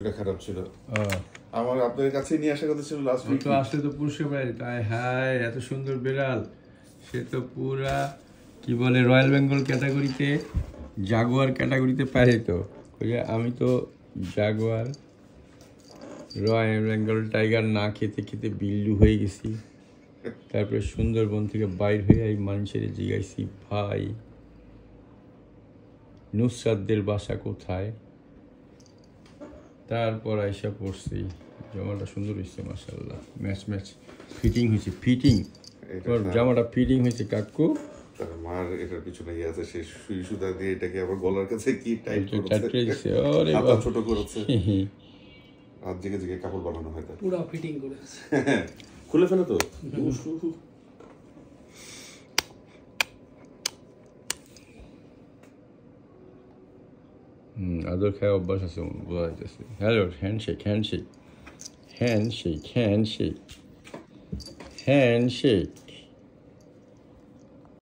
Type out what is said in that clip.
এটা খারাপ ছিল। ও আমার আপনার কাছে নিয়ে আসার কথা ছিল লাস্ট ও উইক। তো আসলে তো পুরুষের বাড়ি তাই হাই এত সুন্দর বিড়াল সে তো পুরা কি বলে রয়্যাল বেঙ্গল ক্যাটাগরিতে জাগুয়ার ক্যাটাগরিতে পারে তো ওই যে আমি তো জাগুয়ার রয়্যাল বেঙ্গল টাইগার না খেতে খেতে বিল্লু হয়ে গেছি। তারপরে সুন্দরবন থেকে বাইর হয়ে এই মানুষের জিজ্ঞাসি ভাই নুসরাতদের বাসা কোথায়, তারপর আইসা পড়ছি। জামাটা সুন্দর হয়েছে মাশাআল্লাহ, ম্যাচ ম্যাচ ফিটিং হয়েছে ফিটিং। তোর জামাটা ফিটিং হয়েছে কাকু। তার মার এটার পিছনে ইয়ে আছে, সে সুই সুতা দিয়ে এটাকে আবার গলার কাছে কি টাইট করেছে, ওরে হাতটা বাবা ছোট করেছে। হাত জেগে জেগে কাপড় বানানো হয় তার। পুরো ফিটিং করেছে। খুলে ফেলে তো। আদর খায় অভ্যাস আছে বোঝা যাইতেছে। Hello handshake handshake handshake handshake handshake